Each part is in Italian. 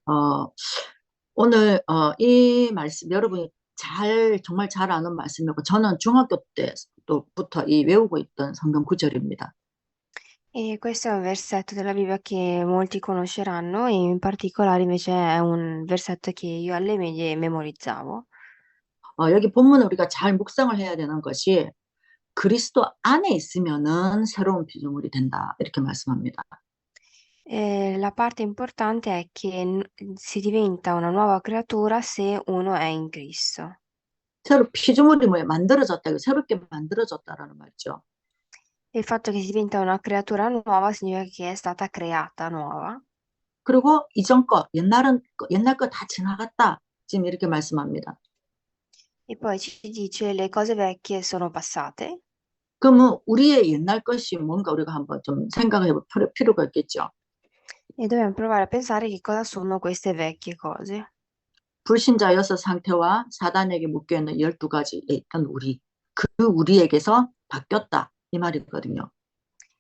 어, 오늘 이 말씀 여러분이 정말 잘 아는 말씀이고 저는 중학교 때부터 이 외우고 있던 성경 구절입니다. E questo è un versetto della Bibbia che molti conosceranno e in particolare invece è un versetto che io alle medie memorizzavo. 여기 본문을 우리가 잘 묵상을 해야 되는 것이 그리스도 안에 있으면은 새로운 피조물이 된다. 이렇게 말씀합니다. E la parte importante è che si diventa una nuova creatura se uno è in Cristo. 새로 피조물이 뭐예요? 만들어졌다. 이거 새롭게 만들어졌다라는 말이죠. E il fatto che si diventa una creatura nuova significa che è stata creata nuova. 그리고 옛날 거 다 지나갔다. 지금 이렇게 말씀합니다. E poi ci dice le cose vecchie sono passate. 그러면 우리의 옛날 것이 뭔가 우리가 한번 좀 생각해 볼 필요가 있겠죠. E dobbiamo provare a pensare che cosa sono queste vecchie cose. 불신자여서 상태와 사단에게 묶여있는 12가지에 있던 그 우리에게서 바뀌었다. 이 말이거든요.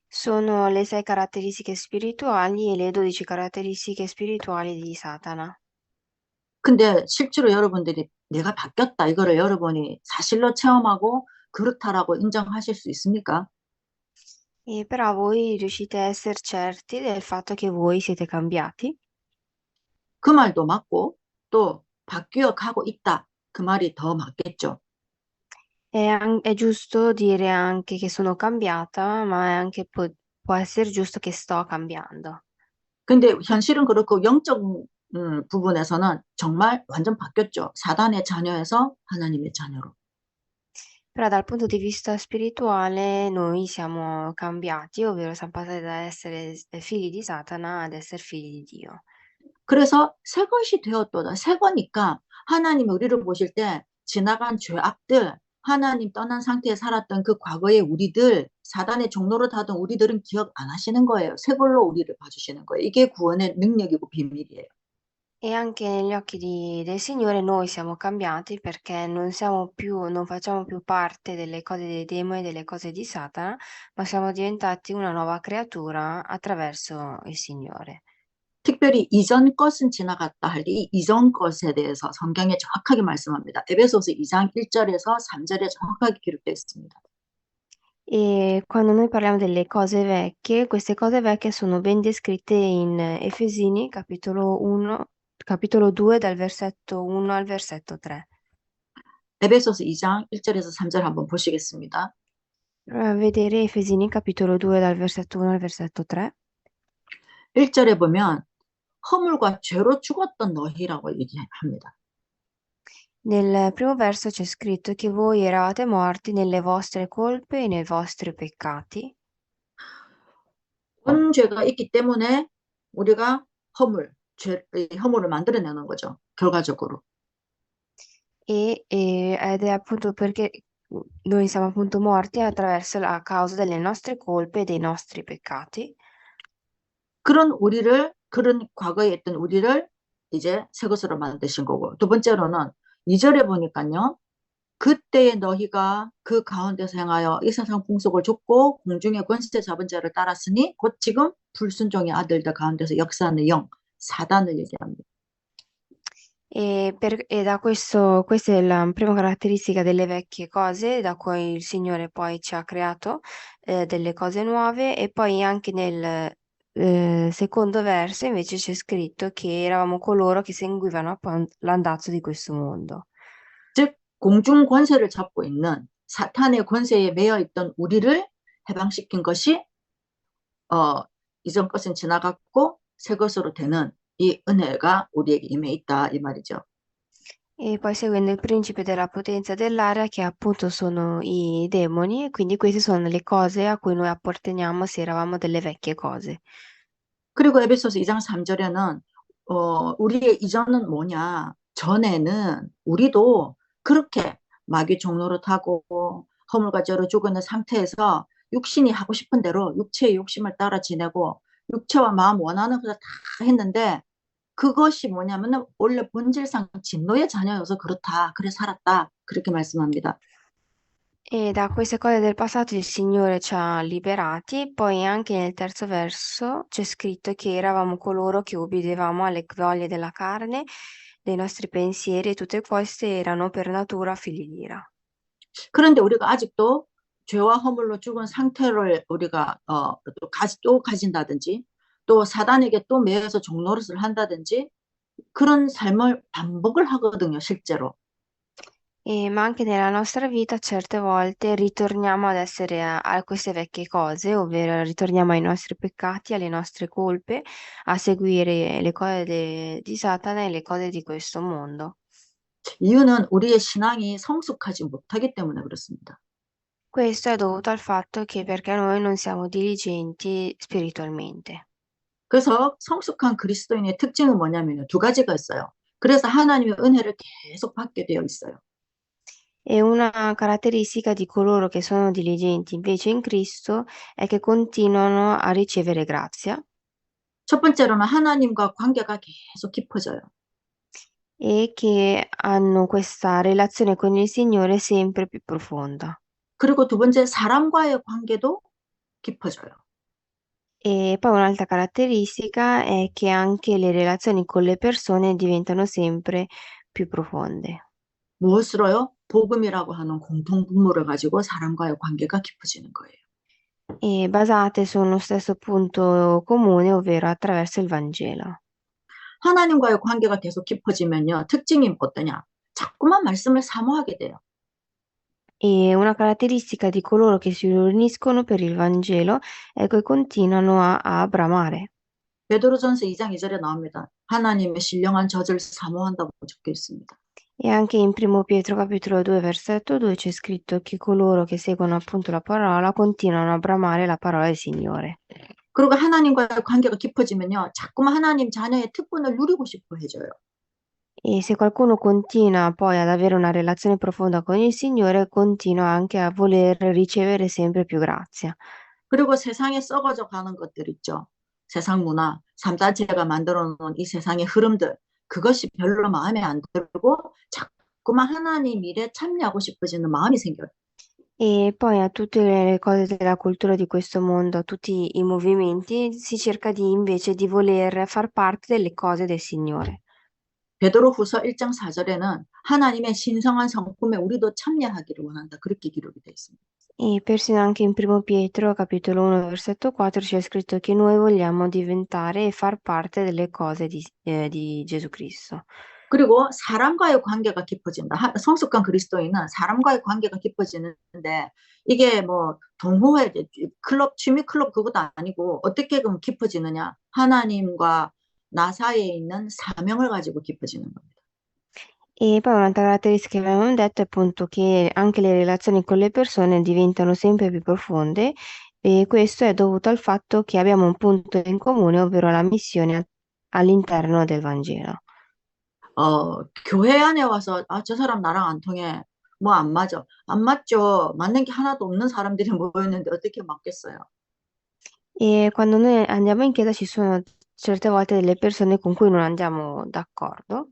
Sono le 6 caratteristiche spirituali e le 12 caratteristiche spirituali di Satana. 근데 실제로 여러분들이 내가 바뀌었다. 이거를 여러분이 사실로 체험하고 그렇다라고 인정하실 수 있습니까? E però voi riuscite a essere certi del fatto che voi siete cambiati? 그 말도 맞고 또 바뀌어 가고 있다. 그 말이 더 맞겠죠. È giusto dire anche che sono cambiata, ma è anche può essere giusto che sto cambiando. 근데 현실은 그렇고 영적 부분에서는 정말 완전 바뀌었죠. 사단의 자녀에서 하나님의 자녀로. Però dal punto di vista spirituale noi siamo cambiati, ovvero siamo passati da essere figli di Satana ad essere figli di Dio. 그래서 새 것이 되었도다. 새 거니까 하나님이 우리를 보실 때 지나간 죄악들, 하나님 떠난 상태에 살았던 그 과거의 우리들, 사단의 종로로 하던 우리들은 기억 안 하시는 거예요. 새 걸로 우리를 봐주시는 거예요. 이게 구원의 능력이고 비밀이에요. E anche negli occhi del Signore noi siamo cambiati perché non facciamo più parte delle cose dei demoni, delle cose di Satana, ma siamo diventati una nuova creatura attraverso il Signore. 특별히 이전 것은 지나갔다 할 때 이 이전 것에 대해서 성경에 정확하게 말씀합니다. 에베소서 2장 1절에서 3절에 정확하게 기록되어 있습니다. E quando noi parliamo delle cose vecchie, queste cose vecchie sono ben descritte in Efesini, capitolo 1, capitolo 2, dal versetto 1 al versetto 3. 에베소서 2장 1절에서 3절 한번 보시겠습니다. Proviamo a vedere Efesini, capitolo 2, dal versetto 1 al versetto 3. 1절에 보면 허물과 죄로 죽었던 너희라고 얘기합니다. Nel primo verso c'è scritto che voi eravate morti nelle vostre colpe e nei vostri peccati 온 죄가 있기 때문에 우리가 허물을 만들어내는 거죠. 결과적으로. ed è appunto perché noi siamo appunto morti attraverso la causa delle nostre colpe e dei nostri peccati. 그런 과거에 있던 우리를 이제 새 것으로 만드신 거고. 두 번째로는 2절에 보니까요. 그때의 너희가 그 가운데서 행하여 이 세상 풍속을 좇고 공중의 권세 잡은 자를 따랐으니 곧 지금 불순종의 아들들 가운데서 역사하는 영, 사단을 얘기합니다. E da questa è la prima caratteristica delle vecchie cose, da cui il Signore poi ci ha creato delle cose nuove, e poi anche nel secondo verso invece c'è scritto che eravamo coloro che seguivano appunto l'andazzo di questo mondo. 즉 공중 권세를 잡고 있는 사탄의 권세에 매여 있던 우리를 해방시킨 것이 어, 이전 것은 지나갔고 새 것으로 되는 이 은혜가 우리에게 임해 있다 이 말이죠. E poi seguendo il principe della potenza dell'aria, che appunto sono i demoni, e quindi queste sono le cose a cui noi apparteniamo se eravamo delle vecchie cose. 그리고 에베소서 2장 3절에는 우리의 이전은 뭐냐? 전에는 우리도 그렇게 마귀 종로로 타고 허물과 죄로 죽어 있는 상태에서 육신이 하고 싶은 대로 육체의 욕심을 따라 지내고 육체와 마음 원하는 것을 다 했는데 그것이 뭐냐면은 원래 본질상 진노의 자녀여서 그렇다. 그래 살았다. 그렇게 말씀합니다. E da queste cose del passato il Signore ci ha liberati, poi anche nel terzo verso c'è scritto che eravamo coloro che obbedivamo alle voglie della carne, dei nostri pensieri e tutte queste erano per natura figli di ira. 그런데 우리가 아직도 죄와 허물로 죽은 상태를 우리가 또 가진다든지 또 사단에게 또 매여서 종노릇을 한다든지 그런 삶을 반복을 하거든요, 실제로. Ma anche nella nostra vita certe volte ritorniamo ad essere a queste vecchie cose, ovvero ritorniamo ai nostri peccati, alle nostre colpe, a seguire le cose di Satana e le cose di questo mondo. 이유는 우리의 신앙이 성숙하지 못하기 때문에 그렇습니다. Questo è dovuto al fatto che perché noi non siamo diligenti spiritualmente. 그래서 성숙한 그리스도인의 특징은 뭐냐면 두 가지가 있어요. 그래서 하나님의 은혜를 계속 받게 되어 있어요. E una caratteristica di coloro che sono diligenti invece in Cristo è che continuano a ricevere grazia 첫 번째로는 하나님과 관계가 계속 깊어져요. e che hanno questa relazione con il Signore sempre più profonda. 그리고 두 번째 사람과의 관계도 깊어져요. E poi un'altra caratteristica è che anche le relazioni con le persone diventano sempre più profonde. 무엇으로요? 복음이라고 하는 공통분모를 가지고 사람과의 관계가 깊어지는 거예요. E basate su uno stesso punto comune, ovvero attraverso il Vangelo. 하나님과의 관계가 계속 깊어지면요. 특징이 어떠냐? 자꾸만 말씀을 사모하게 돼요. E una caratteristica di coloro che si riuniscono per il Vangelo è che continuano a bramare. 베드로전서 2장 2절에 나옵니다. 하나님의 신령한 젖을 사모한다고 적혀 있습니다. E anche in Primo Pietro capitolo 2 versetto 2 c'è scritto che coloro che seguono appunto la parola continuano a bramare la parola del Signore. 그리고 하나님과의 관계가 깊어지면요. 자꾸만 하나님 자녀의 특권을 누리고 싶어 해져요. E se qualcuno continua poi ad avere una relazione profonda con il Signore, continua anche a voler ricevere sempre più grazia. 그리고 세상에 썩어져 가는 것들 있죠. 세상 문화, 삼단체가 만들어 놓은 이 세상의 흐름들, 그것이 별로 마음에 안 들고 자꾸만 하나님 일에 참여하고 싶어지는 마음이 생겨요. E poi a tutte le cose della cultura di questo mondo, a tutti i movimenti, si cerca invece di voler far parte delle cose del Signore. 베드로후서 1장 4절에는 하나님의 신성한 성품에 우리도 참여하기를 원한다. 그렇게 기록이 되어 있습니다. E persino anche in Primo Pietro, capitolo 1, versetto 4, c'è scritto che noi vogliamo diventare e far parte delle cose di Gesù Cristo. 그리고 사람과의 관계가 깊어진다. 성숙한 그리스도인은 사람과의 관계가 깊어지는데 이게 뭐 동호회, 클럽, 취미 클럽 그것도 아니고 어떻게 그럼 깊어지느냐? 하나님과 나 사이에 있는 사명을 가지고 깊어지는 겁니다. E poi un'altra caratteristica che avevamo detto è appunto che anche le relazioni con le persone diventano sempre più profonde e questo è dovuto al fatto che abbiamo un punto in comune, ovvero la missione all'interno del Vangelo. 교회 안에 와서 저 사람 나랑 안 통해. 뭐 안 맞아. 안 맞죠. 맞는 게 하나도 없는 사람들이 모였는데 어떻게 맞겠어요? E quando noi andiamo in chiesa ci sono certe volte delle persone con cui non andiamo d'accordo.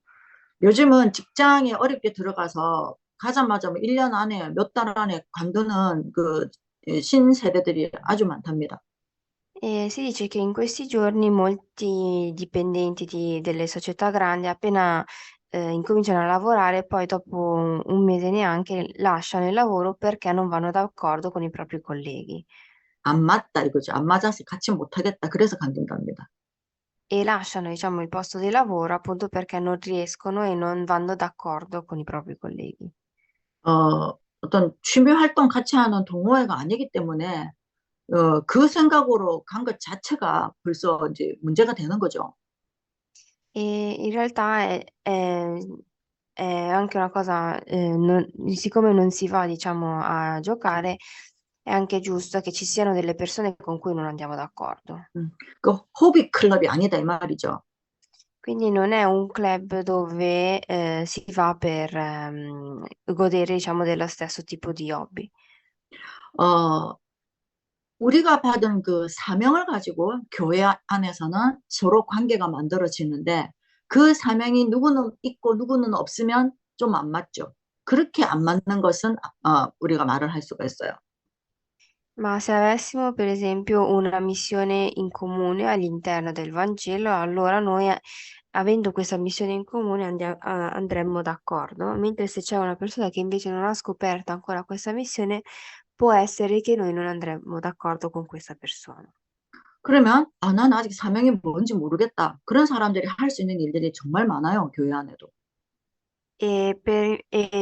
요즘은 직장에 어렵게 들어가서 가자마자 뭐 1년 안에 몇 달 안에 관두는 그 신세대들이 아주 많답니다. E si dice che in questi giorni molti dipendenti delle società grandi appena incominciano a lavorare, poi dopo un mese neanche lasciano il lavoro perché non vanno d'accordo con i propri colleghi 안 맞다 이거죠. 안 맞아서 같이 못하겠다. 그래서 관둔답니다. e lasciano, diciamo, il posto di lavoro appunto perché non riescono e non vanno d'accordo con i propri colleghi. 어떤 취미 활동 같이 하는 동호회가 아니기 때문에 그 생각으로 간 것 자체가 벌써 이제 문제가 되는 거죠. E in realtà è anche una cosa, siccome non si va, diciamo, a giocare, è anche giusto che ci siano delle persone con cui non andiamo d'accordo. 그 호비 클럽이 아니다 이 말이죠. Quindi non è un club dove si va per godere, diciamo, dello stesso tipo di hobby. 어, 우리가 받은 그 사명을 가지고 교회 안에서는 서로 관계가 만들어지는데 그 사명이 누구는 있고 누구는 없으면 좀 안 맞죠. 그렇게 안 맞는 것은 우리가 말을 할 수가 있어요. Ma se avessimo per esempio una missione in comune all'interno del Vangelo, allora noi, avendo questa missione in comune, andremmo d'accordo, mentre se c'è una persona che invece non ha scoperto ancora questa missione, può essere che noi non andremmo d'accordo con questa persona. 그러면 난 아직 사명이 뭔지 모르겠다. 그런 사람들이 할 수 있는 일들이 정말 많아요, 교회 안에도. E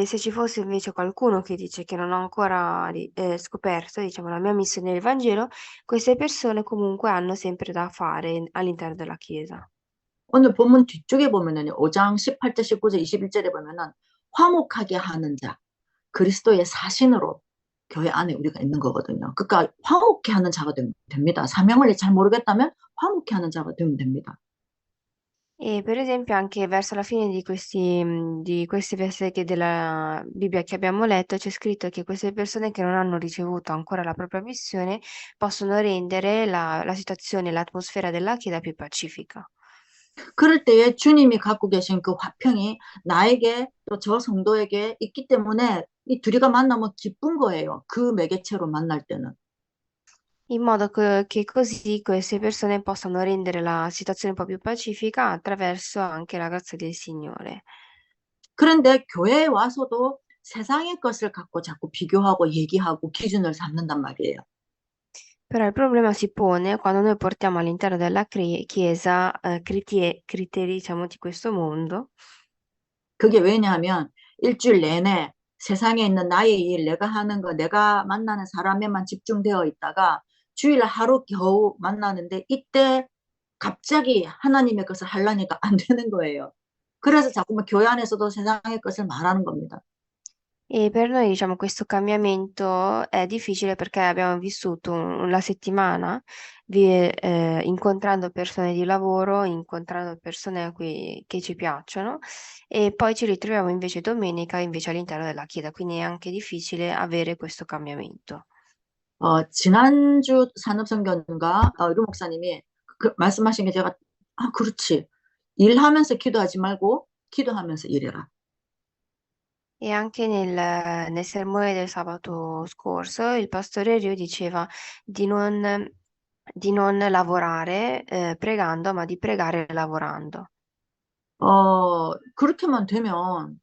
se ci fosse invece qualcuno che dice che non ho ancora scoperto, diciamo, la mia missione nel Vangelo, queste persone comunque hanno sempre da fare all'interno della Chiesa. 오늘 본문 뒤쪽에 보면은 5장 18절, 19절, 21절에 보면은 화목하게 하는 자, 그리스도의 사신으로 교회 안에 우리가 있는 거거든요. 그러니까 화목케 하는 자가 됩니다. 사명을 잘 모르겠다면 화목케 하는 자가 되면 됩니다. E per esempio anche verso la fine di questi versetti della Bibbia che abbiamo letto c'è scritto che queste persone che non hanno ricevuto ancora la propria missione possono rendere la situazione, l'atmosfera della Chiesa più pacifica. 그럴 때에 주님이 갖고 계신 그 화평이 나에게 또 저 성도에게 있기 때문에 이 둘이가 만나면 기쁜 거예요. 그 매개체로 만날 때는. In modo che così queste persone possano rendere la situazione un po' più pacifica attraverso anche la grazia del Signore. 그런데 교회에 와서도 세상의 것을 갖고 자꾸 비교하고 얘기하고 기준을 삼는단 말이에요. Però il problema si pone quando noi portiamo all'interno della Chiesa criteri, diciamo, di questo mondo. 그게 왜냐하면 일주일 내내 세상에 있는 나의 일, 내가 하는 거, 내가 만나는 사람에만 집중되어 있다가 주일 하루 겨우 만나는데 이때 갑자기 하나님의 것을 하려니까 안 되는 거예요. 그래서 자꾸만 교회 안에서도 세상의 것을 말하는 겁니다. E per noi, diciamo, questo cambiamento è difficile perché abbiamo vissuto la settimana incontrando persone di lavoro, incontrando persone che ci piacciono e poi ci ritroviamo invece domenica invece all'interno della chiesa, quindi è anche difficile avere questo cambiamento. 지난주 산업선교인가 류 목사님이 말씀하신 게 제가 그렇지. 일하면서 기도하지 말고 기도하면서 일해라. E anche nel sermone del sabato scorso il pastore Rio diceva di non lavorare pregando, ma di pregare lavorando. 그렇게만 되면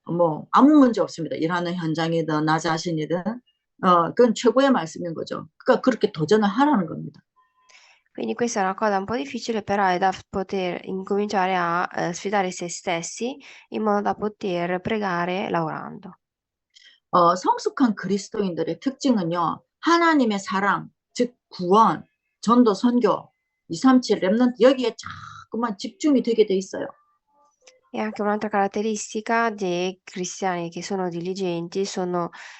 뭐 아무 문제 없습니다. 일하는 현장이든 나 자신이든 그건 최고의 말씀인 거죠. 그러니까 그렇게 도전을 하라는 겁니다. Quindi questa è una cosa un po' difficile, però è da poter incominciare a sfidare se stessi in modo da poter pregare lavorando. 성숙한 그리스도인들의 특징은요. 하나님의 사랑, 즉 구원, 전도, 선교, 237 렘넌트 여기에 자꾸만 집중이 되게 돼 있어요. E anche un'altra caratteristica dei cristiani che sono diligenti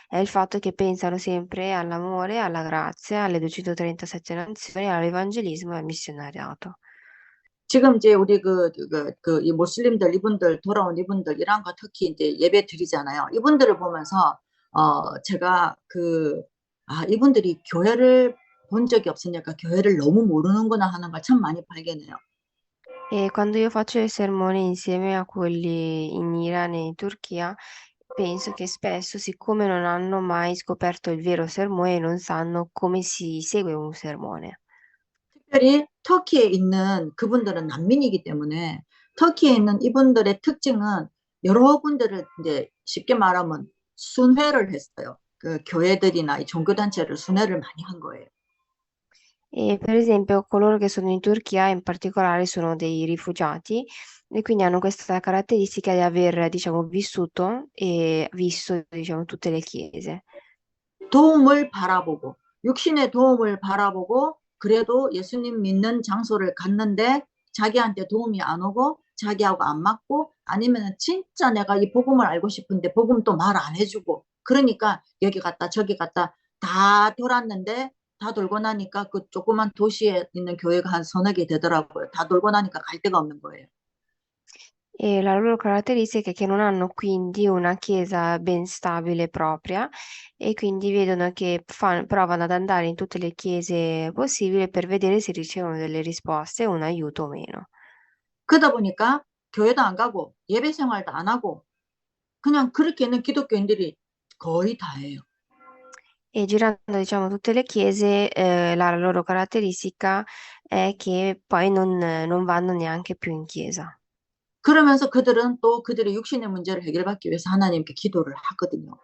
è il fatto che pensano sempre all'amore, alla grazia, alle 237 nazioni, all'evangelismo e al missionariato. 지금 이제 우리 이 모슬림들 이분들 돌아온 이분들 이란과 터키 이제 예배 드리잖아요. 이분들을 보면서 제가 이분들이 교회를 본 적이 없으니까 교회를 너무 모르는구나 하는 걸 참 많이 발견해요. E quando io faccio i sermoni insieme a quelli in Iran e in Turchia, penso che spesso, siccome non hanno mai scoperto il vero sermone, non sanno come si segue un sermone. 특별히 터키에 있는 그분들은 난민이기 때문에 터키에 있는 이분들의 특징은 여러 군데를 이제 쉽게 말하면 순회를 했어요. 그 교회들이나 이 종교단체를 순회를 많이 한 거예요. E per esempio coloro che sono in Turchia in particolare sono dei rifugiati e quindi hanno questa caratteristica di aver, diciamo, vissuto e visto, diciamo, tutte le chiese. 도움을 바라보고 육신의 도움을 바라보고 그래도 예수님 믿는 장소를 갔는데 자기한테 도움이 안 오고 자기하고 안 맞고 아니면 진짜 내가 이 복음을 알고 싶은데 복음도 말 안 해주고 그러니까 여기 갔다 저기 갔다 다 돌았는데 다 돌고 나니까 그 조그만 도시에 있는 교회가 한 서너 개 되더라고요. 다 돌고 나니까 갈 데가 없는 거예요. E la loro caratteristica è che non hanno quindi una chiesa ben stabile propria e quindi vedono che provano ad andare in tutte le chiese possibili per vedere se ricevono delle risposte, un aiuto o meno. 그러다 보니까 교회도 안 가고 예배 생활도 안 하고 그냥 그렇게는 기독교인들이 거의 다 해요. E girando, diciamo, tutte le chiese, la loro caratteristica è che poi non vanno neanche più in chiesa. 그러면서 그들은 또 그들의 육신의 문제를 해결받기 위해서 하나님께 기도를 하거든요.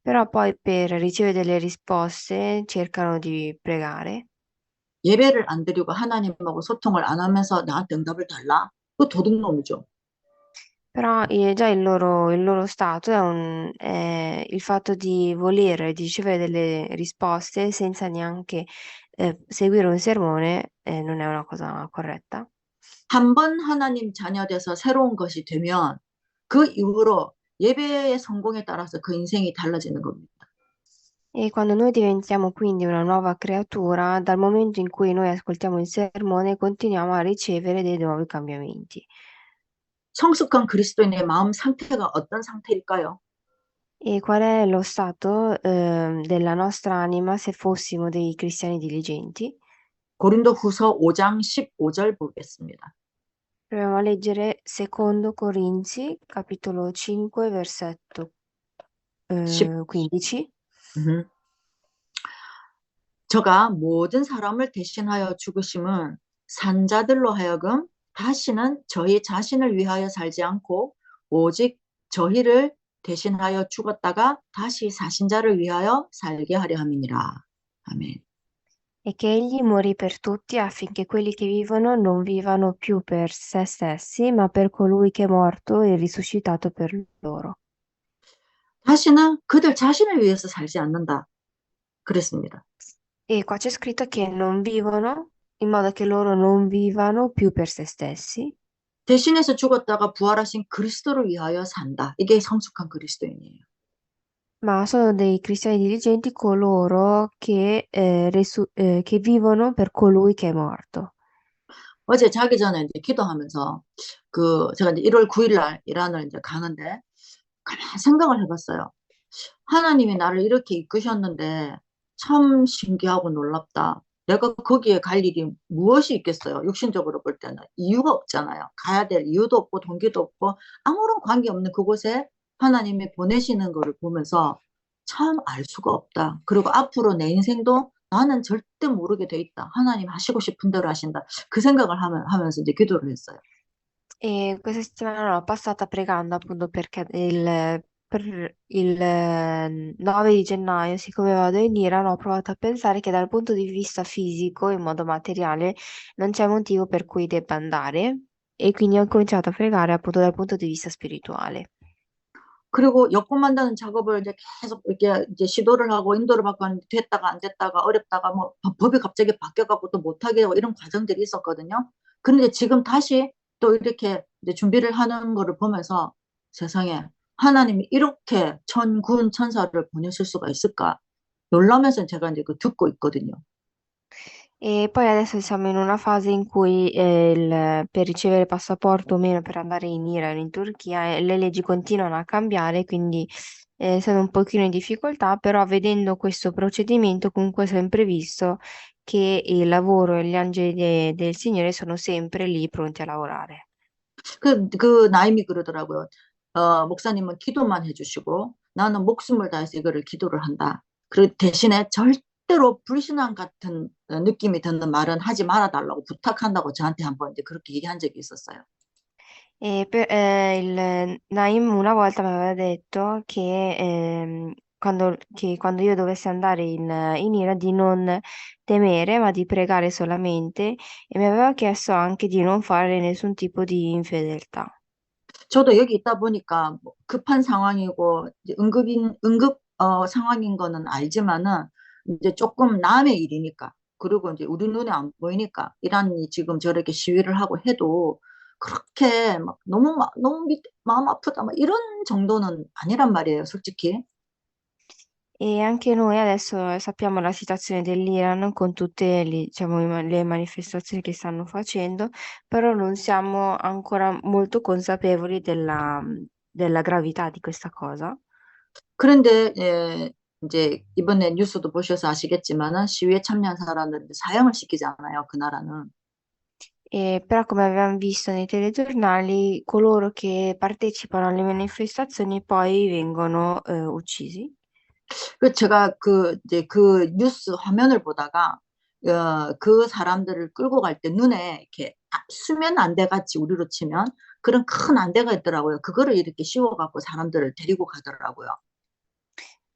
Però poi per ricevere delle risposte cercano di pregare. 예배를 안 드리고 하나님하고 소통을 안 하면서 나한테 응답을 달라? 그 도둑놈이죠. Però già il loro stato è il fatto di volere ricevere delle risposte senza neanche seguire un sermone, non è una cosa corretta. 한 번 하나님 자녀 돼서 새로운 것이 되면 그 이후로 예배의 성공에 따라서 그 인생이 달라지는 겁니다. E quando noi diventiamo quindi una nuova creatura, dal momento in cui noi ascoltiamo il sermone, continuiamo a ricevere dei nuovi cambiamenti. 성숙한 그리스도인의 마음 상태가 어떤 상태일까요? E qual è lo stato, della nostra anima se fossimo dei cristiani diligenti? 고린도 후서 5장 15절 보겠습니다. Proviamo a leggere secondo Corinzi, capitolo 5, versetto 10, 15. 저가 모든 사람을 대신하여 죽으심은 산자들로 하여금 다시는 저희 자신을 위하여 살지 않고 오직 저희를 대신하여 죽었다가 다시 사신 자를 위하여 살게 하려 함이니라. 아멘. E che egli morì per tutti affinché quelli che vivono non vivano più per se stessi, ma per colui che è morto e risuscitato per loro. 다시는 그들 자신을 위해서 살지 않는다. 그랬습니다. E qua c'è scritto che non vivono, in modo che loro non vivano più per se stessi, 대신해서 죽었다가 부활하신 그리스도를 위하여 산다. 이게 성숙한 그리스도인이에요. ma sono dei cristiani diligenti coloro che vivono per colui che è morto. 어제 자기 전에 이제 기도하면서 제가 이제 1월 9일 날 이란을 이제 가는데 가만 생각을 해봤어요. 하나님이 나를 이렇게 이끄셨는데 참 신기하고 놀랍다. 내가 거기에 갈 일이 무엇이 있겠어요? 육신적으로 볼 때는 이유가 없잖아요. 가야 될 이유도 없고 동기도 없고 아무런 관계 없는 그곳에 하나님이 보내시는 거를 보면서 참 알 수가 없다. 그리고 앞으로 내 인생도 나는 절대 모르게 돼 있다. 하나님 하시고 싶은 대로 하신다. 그 생각을 하면서 이제 기도를 했어요. E questa settimana l'ho passata pregando appunto per il 9 di gennaio, siccome vado in Iran, ho provato a pensare che dal punto di vista fisico, in modo materiale, non c'è motivo per cui debba andare e quindi ho cominciato a pregare appunto dal punto di vista spirituale. 그리고 여권 만드는 작업을 이제 계속 이렇게 이제 시도를 하고 인도를 받고 하는데 됐다가 안 됐다가 어렵다가 뭐 법이 갑자기 바뀌어갖고 또 못하게 되고 이런 과정들이 있었거든요. 그런데 지금 다시 또 이렇게 이제 준비를 하는 거를 보면서 세상에 하나님이 이렇게 천군 천사를 보내실 수가 있을까? 놀라면서 제가 이제 그 듣고 있거든요. E poi adesso siamo in una fase in cui per ricevere passaporto o meno per andare in Iran o in Turchia, le leggi continuano a cambiare, quindi sono un pochino in difficoltà, però vedendo questo procedimento comunque è sempre visto che il lavoro e gli angeli del Signore sono sempre lì pronti a lavorare. 그 나임이 그러더라고요. 목사님은 기도만 해주시고 나는 목숨을 다해서 이거를 기도를 한다. 그 대신에 절대로 불신앙 같은 느낌이 드는 말은 하지 말아달라고 부탁한다고 저한테 한번 이제 그렇게 얘기한 적이 있었어요. Il Naim una volta mi aveva detto che quando io dovessi andare in Iran di non temere, ma di pregare solamente, e mi aveva chiesto anche di non fare nessun tipo di infedeltà. 저도 여기 있다 보니까 뭐 급한 상황이고 이제 응급 상황인 거는 알지만은 이제 조금 남의 일이니까 그리고 이제 우리 눈에 안 보이니까 이란이 지금 저렇게 시위를 하고 해도 그렇게 막 너무 마음 아프다 막 이런 정도는 아니란 말이에요, 솔직히. E anche noi adesso sappiamo la situazione dell'Iran con tutte diciamo, le manifestazioni che stanno facendo, però non siamo ancora molto consapevoli della gravità di questa cosa. 그런데 이제 이번에 뉴스도 보셔서 아시겠지만은 시위에 참여한 사람들 사형을 시키잖아요, 그 나라는. Però come abbiamo visto nei telegiornali, coloro che partecipano alle manifestazioni poi vengono uccisi. 그 제가 이제 그 뉴스 화면을 보다가 그 사람들을 끌고 갈 때 눈에 이렇게 수면 안대 같이 우리로 치면 그런 큰 안대가 있더라고요. 그거를 이렇게 씌워갖고 사람들을 데리고 가더라고요.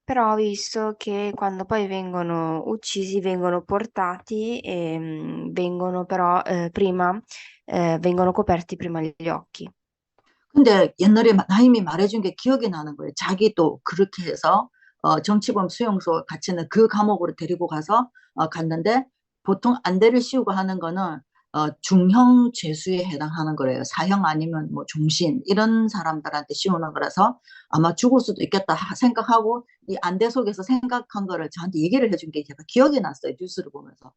Però ho visto che quando poi vengono uccisi vengono portati e vengono però prima vengono coperti prima gli occhi. 근데 옛날에 나임이 말해준 게 기억이 나는 거예요. 자기도 그렇게 해서 정치범 수용소 갇히는 그 감옥으로 데리고 가서 갔는데 보통 안대를 씌우고 하는 거는 중형 죄수에 해당하는 거래요. 사형 아니면 뭐 종신 이런 사람들한테 씌우는 거라서 아마 죽을 수도 있겠다 생각하고 이 안대 속에서 생각한 거를 저한테 얘기를 해준 게 제가 기억이 났어요. 뉴스를 보면서.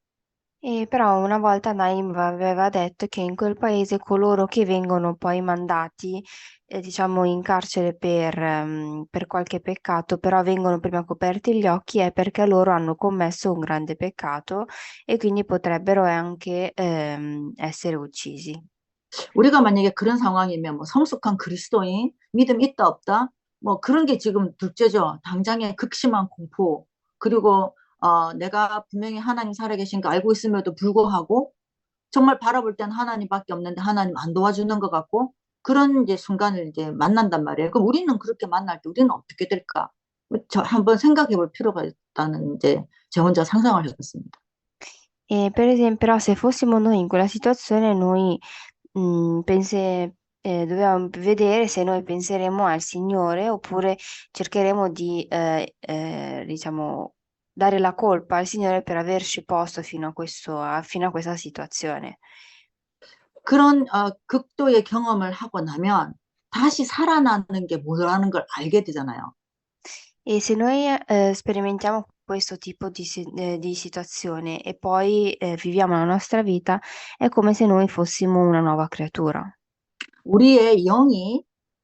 E però una volta Naim aveva detto che in quel paese coloro che vengono poi mandati, diciamo, in carcere per qualche peccato, però vengono prima coperti gli occhi, è perché loro hanno commesso un grande peccato e quindi potrebbero anche essere uccisi. 우리가 만약에 그런 상황이면 뭐 성숙한 그리스도인, 믿음 있다 없다, 뭐 그런 게 지금 둘째죠. 당장의 극심한 공포, 그리고 내가 분명히 하나님 살아계신 거 알고 있음에도 불구하고 정말 바라볼 땐 하나님밖에 없는데 하나님 안 도와주는 것 같고 그런 이제 순간을 이제 만난단 말이에요. 그럼 우리는 그렇게 만날 때 우리는 어떻게 될까? 저 한번 생각해 볼 필요가 있다는 이제 제 혼자 상상을 해봤습니다. E per esempio, però, se fossimo noi in quella situazione, noi dobbiamo vedere se noi penseremo al Signore oppure cercheremo di, diciamo, dare la colpa al Signore per averci posto fino a questa situazione. 그런 극도의 경험을 하고 나면 다시 살아나는 게 뭐라는 걸 알게 되잖아요. E se noi sperimentiamo questo tipo di situazione e poi viviamo la nostra vita, è come se noi fossimo una nuova creatura. 우리의 영이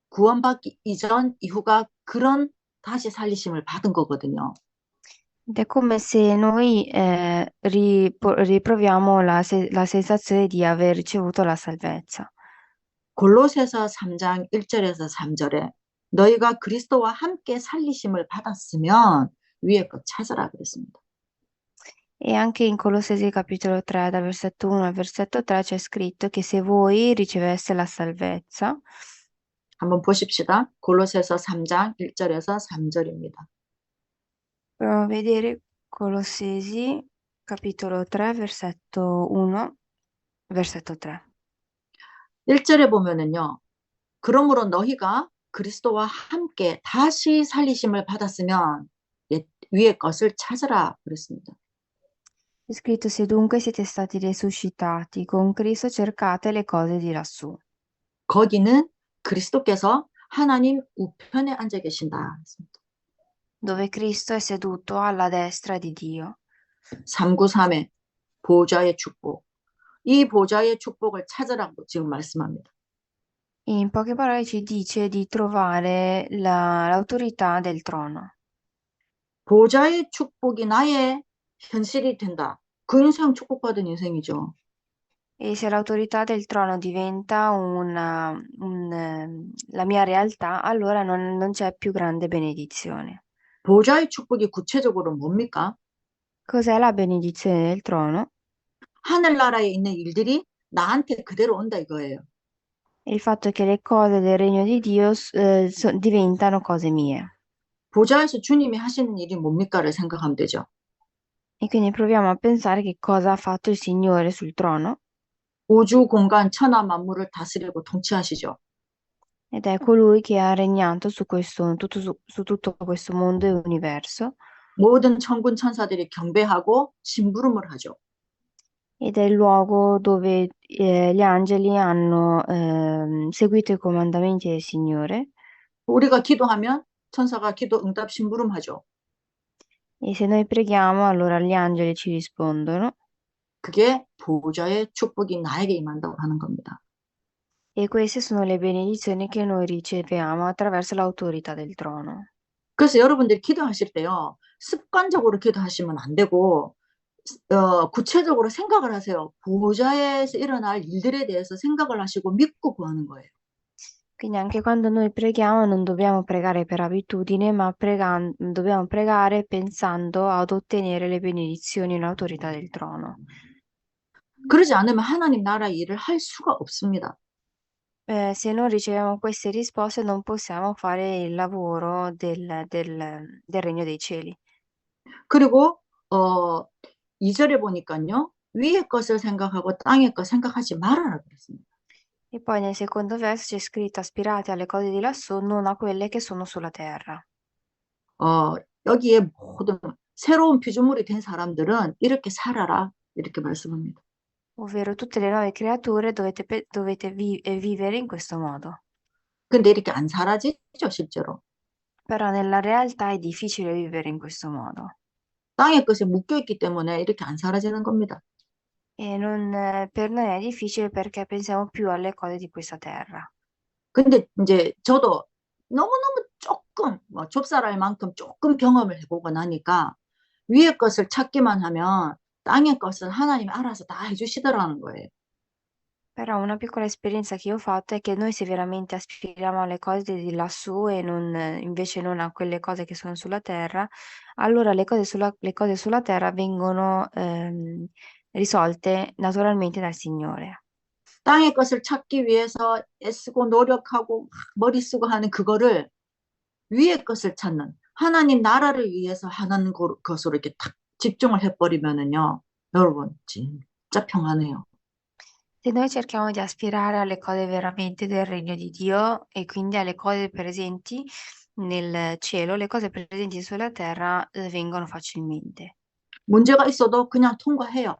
구원받기 이전 이후가 그런 다시 살리심을 받은 거거든요. Ed è come se noi riproviamo la sensazione di aver ricevuto la salvezza. 골로새서 3장 1절에서 3절에 너희가 그리스도와 함께 살리심을 받았으면 위에 것 찾아라 그랬습니다. E anche in Colossesi capitolo 3, dal versetto 1 al versetto 3 c'è scritto che se voi riceveste la salvezza, 한번 보십시다. 골로새서 3장 1절에서 3절입니다. proviamo a vedere Colossesi capitolo 3, versetto 1, versetto 3. 1절에 보면은요. 그러므로 너희가 그리스도와 함께 다시 살리심을 받았으면 위의 것을 찾으라 그랬습니다. È scritto: se dunque siete stati resuscitati con Cristo, cercate le cose di lassù, 거기는 그리스도께서 하나님 우편에 앉아 계신다. dove Cristo è seduto alla destra di Dio. 393의 보좌의 축복. 이 보좌의 축복을 찾으라고 지금 말씀합니다. In poche parole ci dice di trovare l'autorità del trono. 보좌의 축복이 나의 현실이 된다. 그 인생 축복받은 인생이죠. E se l'autorità del trono diventa la mia realtà, allora non c'è più grande benedizione. 보좌의 축복이 구체적으로 뭡니까? Cos'è la benedizione del trono? 하늘나라에 있는 일들이 나한테 그대로 온다 이거예요. Il fatto che le cose del regno di Dio diventano cose mie. 보좌에서 주님이 하시는 일이 뭡니까를 생각하면 되죠. E quindi proviamo a pensare che cosa ha fatto il Signore sul trono. 우주 공간 천하 만물을 다스리고 통치하시죠. Ed è colui che ha regnato su tutto questo mondo e universo. 모든 천군 천사들이 경배하고 심부름을 하죠. Ed è il luogo dove gli angeli hanno seguito i comandamenti del Signore. 우리가 기도하면 천사가 기도 응답 심부름하죠. E se noi preghiamo, allora gli angeli ci rispondono. 그게 보좌의 축복이 나에게 임한다고 하는 겁니다. E queste sono le benedizioni che noi riceviamo attraverso l'autorità del trono. 그래서 여러분들이 기도하실 때요. 습관적으로 기도하시면 안 되고 구체적으로 생각을 하세요. 보호자에서 일어날 일들에 대해서 생각을 하시고 믿고 구하는 거예요. Quindi anche quando noi preghiamo non dobbiamo pregare per abitudine, ma dobbiamo pregare pensando ad ottenere le benedizioni e l'autorità del trono. 그러지 않으면 하나님 나라 일을 할 수가 없습니다. Se non riceviamo queste risposte non possiamo fare il lavoro del regno dei cieli. 그리고 어, 2절에 보니까요. 위의 것을 생각하고 땅의 것 생각하지 말아라 그랬습니다. E poi nel secondo verso c'è scritto aspirate alle cose di lassù, non a quelle che sono sulla terra. 어, 여기에 모든 새로운 피조물이 된 사람들은 이렇게 살아라 이렇게 말씀합니다. Ovvero tutte le nuove creature dovete vivere in questo modo. 근데 이렇게 안 사라지죠, 실제로. Però nella realtà è difficile vivere in questo modo. 땅의 것에 묶여 있기 때문에 이렇게 안 사라지는 겁니다. Per noi è difficile perché pensiamo più alle cose di questa terra. 근데 이제 저도 너무너무 조금, 뭐 좁쌀알 만큼 조금 경험을 해보고 나니까 위의 것을 찾기만 하면 땅의 것은 하나님이 알아서 다 해주시더라는 거예요. Però una piccola esperienza che io ho fatto è che noi se veramente aspiriamo alle cose di lassù e invece non a quelle cose che sono sulla terra, allora le cose sulla terra vengono risolte naturalmente dal Signore. 땅의 것을 찾기 위해서 애쓰고 노력하고 막 머리 쓰고 하는 그거를 위의 것을 찾는 하나님 나라를 위해서 하는 것으로 이렇게 탁 집중을 해버리면은요, 여러분 진짜 평안해요. Se noi cerchiamo di aspirare alle cose veramente del regno di Dio e quindi alle cose presenti nel cielo, le cose presenti sulla terra vengono facilmente. 문제가 있어도 그냥 통과해요.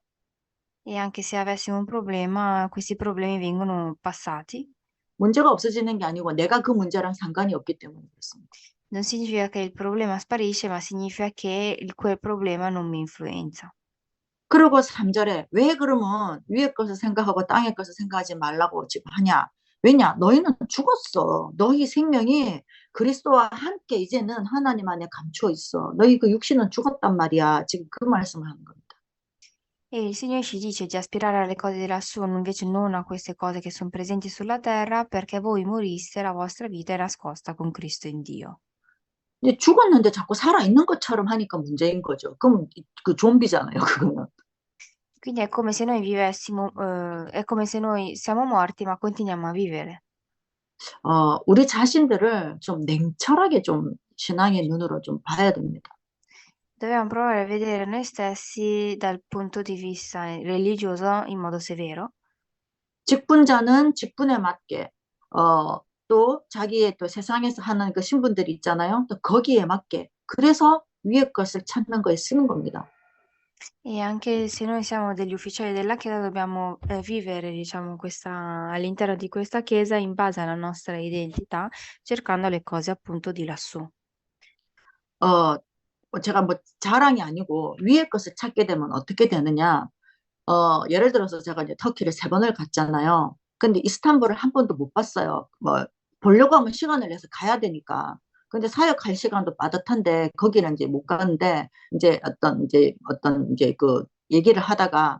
E anche se avessimo un problema, questi problemi vengono passati. 문제가 없어지는 게 아니고 내가 그 문제랑 상관이 없기 때문에 그렇습니다. Non significa che il problema sparisce, ma significa che quel problema non mi influenza. 그리고 3절에 왜 그러면 위의 것을 생각하고 땅의 것을 생각하지 말라고 지금 하냐? 왜냐? 너희는 죽었어. 너희 생명이 그리스도와 함께 이제는 하나님 안에 감추어 있어. 너희 그 육신은 죽었단 말이야. 지금 그 말씀을 하는 겁니다. E il Signore ci dice di aspirare alle cose di lassù, invece non a queste cose che sono presenti sulla terra, perché voi moriste, la vostra vita è nascosta con Cristo in Dio. 이제 죽었는데 자꾸 살아있는 것처럼 하니까 문제인 거죠. 그럼 그 좀비잖아요, 그거는. Quindi è come se noi vivessimo, è come se noi siamo morti, ma continuiamo a vivere. 우리 자신들을 좀 냉철하게 좀 신앙의 눈으로 좀 봐야 됩니다. Dobbiamo provare a vedere noi stessi dal punto di vista religioso in modo severo. 직분자는 직분에 맞게, 또 자기의 또 세상에서 하는 그 신분들이 있잖아요. 또 거기에 맞게. 그래서 위의 것을 찾는 거에 쓰는 겁니다. E anche se noi siamo degli ufficiali della Chiesa, dobbiamo vivere, diciamo, all'interno di questa Chiesa in base alla nostra identità, cercando le cose appunto di lassù. 어, 제가 뭐 자랑이 아니고 위의 것을 찾게 되면 어떻게 되느냐. 예를 들어서 제가 이제 터키를 3번을 갔잖아요. 근데 이스탄불을 한 번도 못 봤어요. 뭐, 보려고 하면 시간을 내서 가야 되니까. 근데 사역 갈 시간도 빠듯한데, 거기는 이제 못 가는데, 이제 그 얘기를 하다가,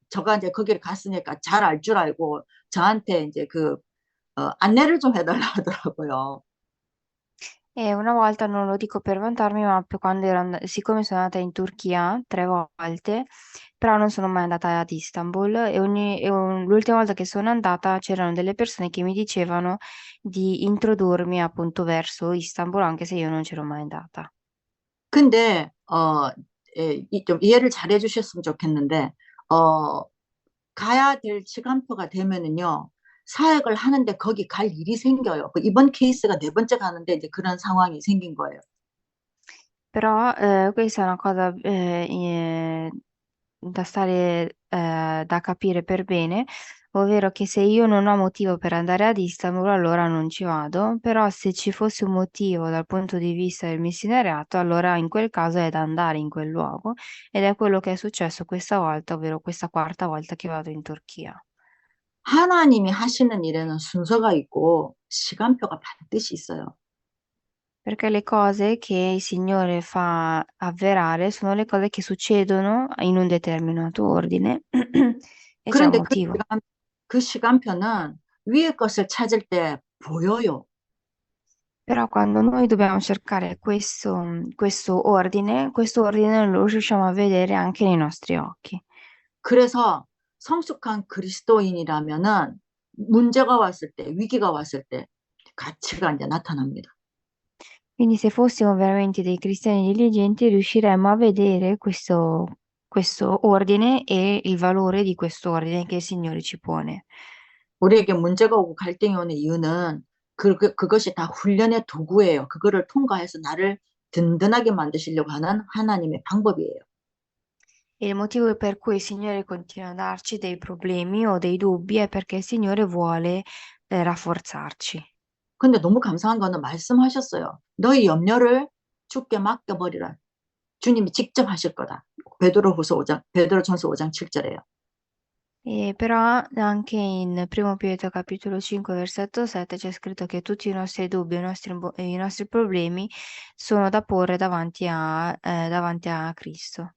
저가 이제 거기를 갔으니까 잘 알 줄 알고, 저한테 이제 안내를 좀 해달라 하더라고요. E una volta, non lo dico per vantarmi, ma quando siccome sono andata in Turchia 3 volte, però non sono mai andata ad Istanbul l'ultima volta che sono andata c'erano delle persone che mi dicevano di introdurmi appunto verso Istanbul, anche se io non c'ero mai andata. 근데, 좀 이해를 잘 해주셨으면 좋겠는데, 어, 가야 될 시간표가 되면은요, 사역을 하는데 거기 갈 일이 생겨요. 이번 케이스가 4번째 가는데 이제 그런 상황이 생긴 거예요. Però questa è una cosa da capire per bene, ovvero che se io non ho motivo per andare ad Istanbul, allora non ci vado, però se ci fosse un motivo dal punto di vista del missionariato, allora in quel caso è da andare in quel luogo ed è quello che è successo questa volta, ovvero questa quarta volta che vado in Turchia. 하나님이 하시는 일에는 순서가 있고 시간표가 반드시 있어요. Perché le cose che il Signore fa avverare sono le cose che succedono in un determinato ordine e c'è un 그런데 motivo. 그 시간표는 위의 것을 찾을 때 보여요. Però quando noi dobbiamo cercare questo ordine lo riusciamo a vedere anche nei nostri occhi. 그래서 성숙한 그리스도인이라면은 문제가 왔을 때, 위기가 왔을 때 가치가 이제 나타납니다. Quindi se fossimo veramente dei cristiani diligenti riusciremmo a vedere questo ordine e il valore di questo ordine che il Signore ci pone. 우리에게 문제가 오고 갈등이 오는 이유는 그것이 다 훈련의 도구예요. 그거를 통과해서 나를 든든하게 만드시려고 하는 하나님의 방법이에요. E il motivo per cui il Signore continua a darci dei problemi o dei dubbi è perché il Signore vuole rafforzarci. 근데 너무 감사한 거는 말씀하셨어요. 너희 염려를 주께 맡겨버리라. 주님이 직접 하실 거다. 베드로전서 5장 7절에요. E però anche in Primo Pietro capitolo 5 versetto 7 c'è scritto che tutti i nostri dubbi e i nostri problemi sono da porre davanti a Cristo.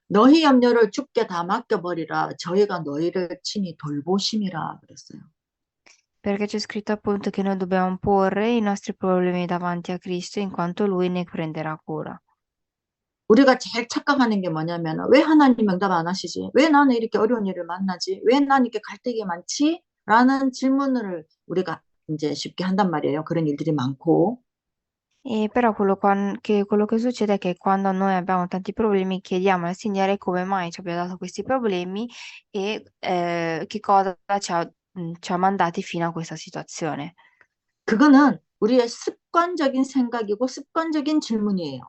너희 염려를 주께 다 맡겨버리라. 저희가 너희를 친히 돌보심이라 그랬어요. Perché c'è scritto appunto che noi dobbiamo porre i nostri problemi davanti a Cristo in quanto Lui ne prenderà cura. 우리가 제일 착각하는 게 뭐냐면 왜 하나님 응답 안 하시지? 왜 나는 이렇게 어려운 일을 만나지? 왜 나는 이렇게 갈등이 많지? 라는 질문을 우리가 이제 쉽게 한단 말이에요. 그런 일들이 많고. E però quello che succede è che quando noi abbiamo tanti problemi chiediamo al Signore come mai ci abbia dato questi problemi e che cosa ci ha mandati fino a questa situazione. 그거는 우리의 습관적인 생각이고 습관적인 질문이에요.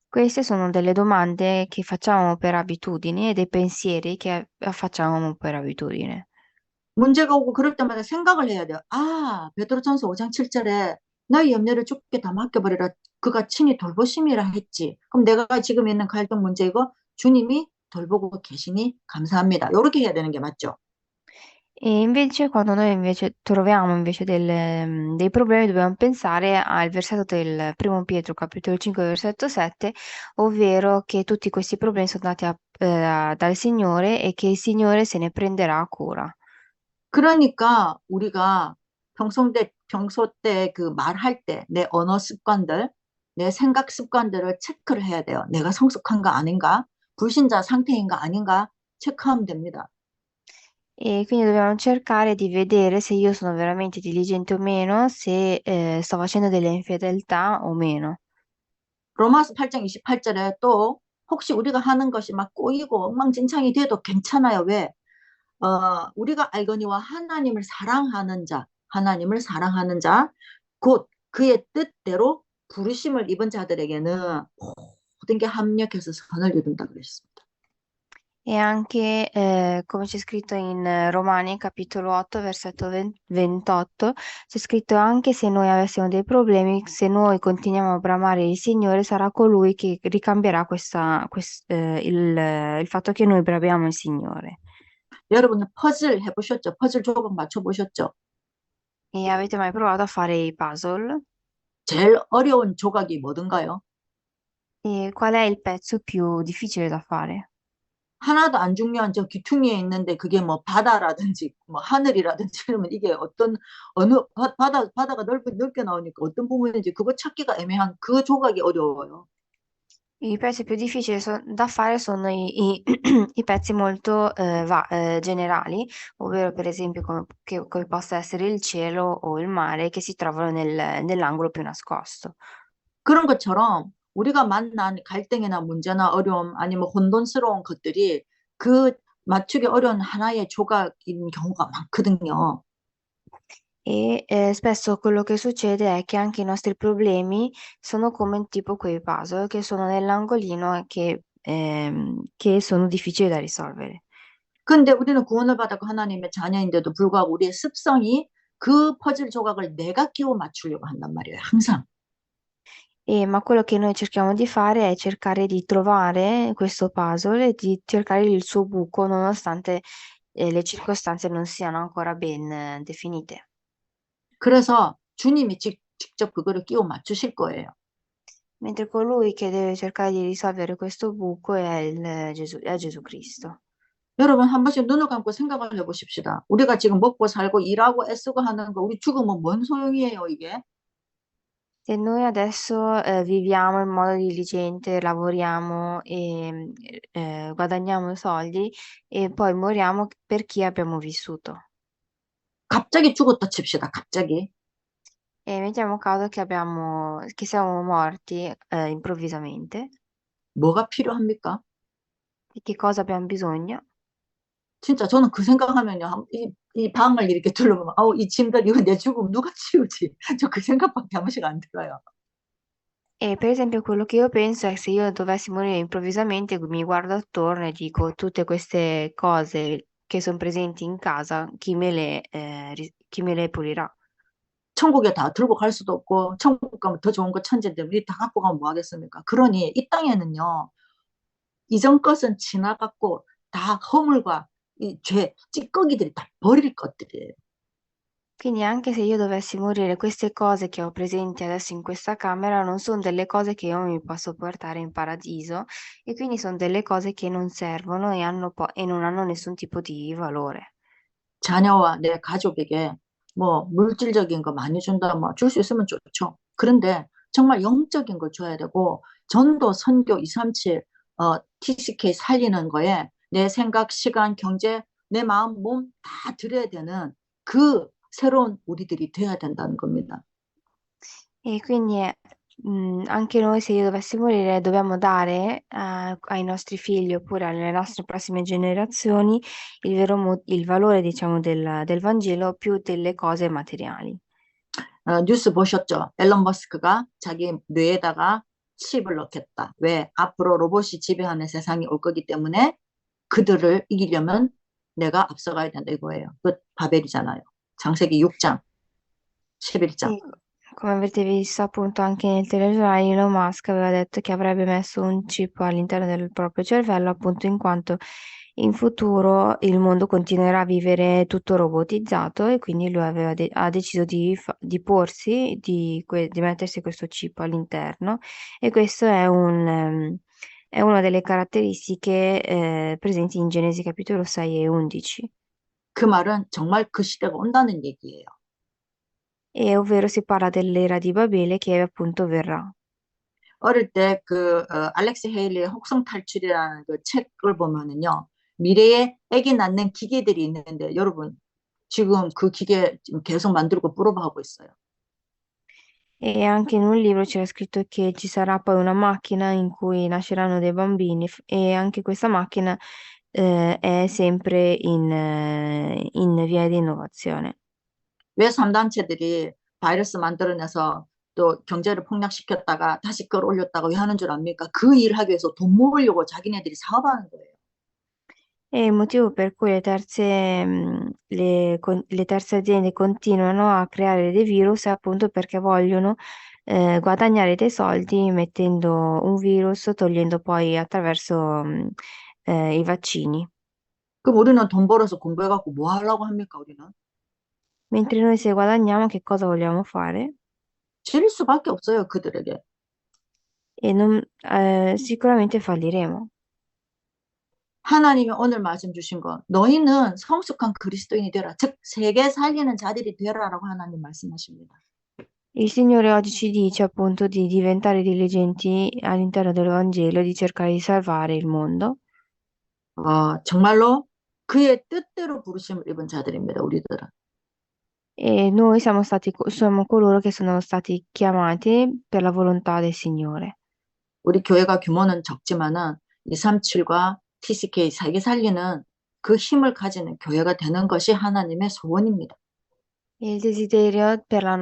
Queste sono delle domande che facciamo per abitudine e dei pensieri che facciamo per abitudine. 문제가 오고 그럴 때마다 생각을 해야 돼요. 아, 베드로전서 5장 7절에 너희 염려를 주께 다 맡겨버리라. 그가 친히 돌보심이라 했지. 그럼 내가 지금 있는 갈등 문제 이거 주님이 돌보고 계시니 감사합니다. 이렇게 해야 되는 게 맞죠? E invece, quando noi invece troviamo invece dei problemi, dobbiamo pensare al versetto del primo Pietro, capitolo 5, versetto 7, ovvero che tutti questi problemi sono dati dal Signore e che il Signore se ne prenderà cura. 그러니까 우리가 평소 때 그 말할 때 내 언어 습관들, 내 생각 습관들을 체크를 해야 돼요. 내가 성숙한가 아닌가, 불신자 상태인가 아닌가 체크하면 됩니다. E quindi dobbiamo cercare di vedere se io sono veramente diligente o meno, se sto facendo delle infedeltà o meno. 로마서 8장 28절에 또 혹시 우리가 하는 것이 막 꼬이고 엉망진창이 돼도 괜찮아요. 왜? 우리가 알거니와 하나님을 사랑하는 자, 곧 그의 뜻대로 부르심을 입은 자들에게는 모든 게 합력해서 선을 이룬다 그랬습니다. E anche, come c'è scritto in Romani, capitolo 8, versetto 28, c'è scritto anche se noi avessimo dei problemi, se noi continuiamo a bramare il Signore, sarà colui che ricambierà il fatto che noi bramiamo il Signore. 여러분 퍼즐 해보셨죠? 퍼즐 조각 맞춰보셨죠? E avete mai provato a fare i puzzle? 제일 어려운 조각이 뭐든가요? E qual è il pezzo più difficile da fare? 하나도 안 중요한 저 귀퉁이에 있는데 그게 뭐 바다라든지 뭐 하늘이라든지 그러면 이게 어느 바다가 넓게 나오니까 어떤 부분인지 그거 찾기가 애매한 그 조각이 어려워요. I pezzi più difficili da fare sono i pezzi molto generali, ovvero per esempio come possa essere il cielo o il mare che si trovano nell'angolo più nascosto. 그런 것처럼 우리가 만난 갈등이나 문제나 어려움 아니면 혼돈스러운 것들이 그 맞추기 어려운 하나의 조각인 경우가 많거든요. E spesso quello che succede è che anche i nostri problemi sono come tipo quei puzzle che sono nell'angolino e che sono difficili da risolvere. 근데 우리는 구원을 받았고 하나님의 자녀인데도 불구하고 우리의 습성이 그 퍼즐 조각을 내가 끼워 맞추려고 한단 말이에요. 항상. Ma quello che noi cerchiamo di fare è cercare di trovare questo puzzle e di cercare il suo buco, nonostante le circostanze non siano ancora ben definite. 그래서 주님이 직접 그거를 끼워 맞추실 거예요. mentre colui che deve cercare di risolvere questo buco è Gesù Cristo. 여러분 한 번씩 눈을 감고 생각을 해보십시다. 우리가 지금 먹고 살고 일하고 애쓰고 하는 거 우리 죽으면 뭔 소용이에요, 이게? Se noi adesso viviamo in modo diligente, lavoriamo e guadagniamo soldi e poi moriamo per chi abbiamo vissuto. 갑자기 죽었다 칩시다. 갑자기. E mettiamo caso che siamo morti improvvisamente. 뭐가 필요합니까? Di che cosa abbiamo bisogno? 진짜 저는 그 생각하면요. 이 방을 이렇게 둘러보면 아우 이 짐들 이거 내 죽으면 누가 치우지? 저 그 생각밖에 한 번씩 안 들어요. E per esempio quello che io penso è se io dovessi morire improvvisamente, mi guardo attorno e dico tutte queste cose che sono presenti in casa, chi me le pulirà? 천국에 다 들고 갈 수도 없고 천국 가면 더 좋은 거 천지인데 우리 다 갖고 가면 뭐 하겠습니까? 그러니 이 땅에는요. 이전 것은 지나갔고 다 허물과 이 죄, 찌꺼기들이 다 버릴 것들이에요. Quindi anche se io dovessi morire, queste cose che ho presenti adesso in questa camera non sono delle cose che io mi posso portare in paradiso e quindi sono delle cose che non servono e non hanno nessun tipo di valore. 자녀와 내 가족에게 뭐 물질적인 거 많이 준다, 뭐 줄 수 있으면 좋죠. 그런데 정말 영적인 걸 줘야 되고 전도, 선교, 237, TCK 살리는 거에 내 생각, 시간, 경제, 내 마음, 몸 다 들여야 되는 그 새로운 우리들이 돼야 된다는 겁니다. E quindi anche noi, se io dovessi morire, dobbiamo dare ai nostri figli oppure alle nostre prossime generazioni il valore, diciamo, del Vangelo più delle cose materiali. 뉴스 보셨죠? 앨런 머스크가 자기 뇌에다가 칩을 넣겠다. 왜? 앞으로 로봇이 지배하는 세상이 올 거기 때문에 그들을 이기려면 내가 앞서가야 된다 이거예요. 그 바벨이잖아요. 창세기 6장, 11장. E come avete visto appunto anche nel telegiornale, Elon Musk aveva detto che avrebbe messo un chip all'interno del proprio cervello, appunto in quanto in futuro il mondo continuerà a vivere tutto robotizzato e quindi lui ha deciso di mettersi questo chip all'interno e questo è una delle caratteristiche presenti in Genesi capitolo 6 e 11. 그 말은 정말 그 시대가 온다는 얘기예요. E ovvero si parla dell'era di Babele che appunto verrà. 어릴 때 그 알렉스 헤일리의 혹성 탈출이라는 그 책을 보면은요. 미래에 아기 낳는 기계들이 있는데 여러분 지금 그 기계 지금 계속 만들고 프로브하고 있어요. E anche in un libro c'era scritto che ci sarà poi una macchina in cui nasceranno dei bambini e anche questa macchina è sempre in via di innovazione. 왜 3단체들이 바이러스 만들어내서 또 경제를 폭락시켰다가 다시 끌어올렸다가 왜 하는 줄 압니까? 그 일 하기 위해서 돈 모으려고 자기네들이 사업하는 거예요. E il motivo per cui le terze aziende continuano a creare dei virus è appunto perché vogliono guadagnare dei soldi mettendo un virus, togliendo poi attraverso i vaccini. 그럼 우리는 돈 벌어서 공부해갖고 뭐 하려고 합니까, 우리는? Mentre noi se guadagniamo, che cosa vogliamo fare? 지릴 수밖에 없어요, 그들에게. E sicuramente falliremo. 하나님이 오늘 말씀 주신 거, 너희는 성숙한 그리스도인이 되라. 즉, 세계 살리는 자들이 되라라고 하나님 말씀하십니다. Il Signore oggi ci dice appunto di diventare diligenti all'interno del Vangelo e di cercare di salvare il mondo. 정말로 그의 뜻대로 부르심을 입은 자들입니다, 우리들은. E noi siamo coloro che sono stati chiamati per la volontà del Signore. 우리 교회가 규모는 적지만은 237과 TCK 세계 살리는 그 힘을 가지는 교회가 되는 것이 하나님의 소원입니다. Il desiderio della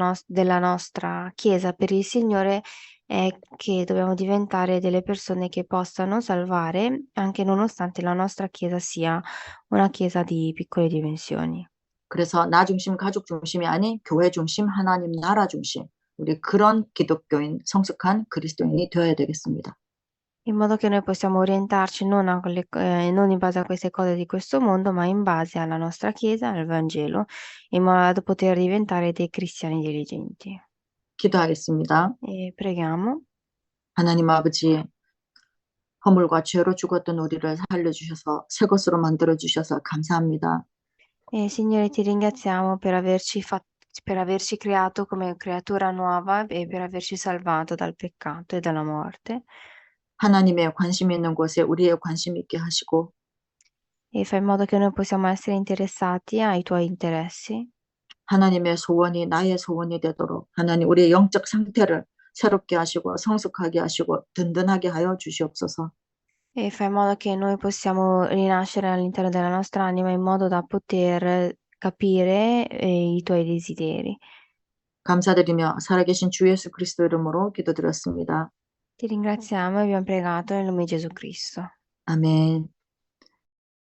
nostra Chiesa per il Signore è che dobbiamo diventare delle persone che possano salvare, anche nonostante la nostra Chiesa sia una Chiesa di piccole dimensioni. 그래서 나 중심, 가족 중심이 아닌 교회 중심, 하나님 나라 중심. 우리 그런 기독교인, 성숙한 그리스도인이 되어야 되겠습니다. In modo che noi possiamo orientarci non in base a queste cose di questo mondo, ma in base alla nostra Chiesa, al Vangelo, in modo da poter diventare dei cristiani diligenti. 기도하겠습니다. e preghiamo. 하나님 아버지, 허물과 죄로 죽었던 우리를 살려주셔서 새 것으로 만들어주셔서 감사합니다. E Signore, ti ringraziamo per averci creato come creatura nuova e per averci salvato dal peccato e dalla morte. 하나님의 관심 있는 곳에 우리의 관심 있게 하시고 E fai in modo che noi possiamo essere interessati ai tuoi interessi. 하나님의 소원이 나의 소원이 되도록 하나님 우리의 영적 상태를 새롭게 하시고 성숙하게 하시고 든든하게 하여 주시옵소서. E fai in modo che noi possiamo rinascere all'interno della nostra anima in modo da poter capire i tuoi desideri. 감사드리며 살아계신 주 예수 그리스도 이름으로 기도드렸습니다. Ti ringraziamo e abbiamo pregato nel nome di Gesù Cristo. 아멘.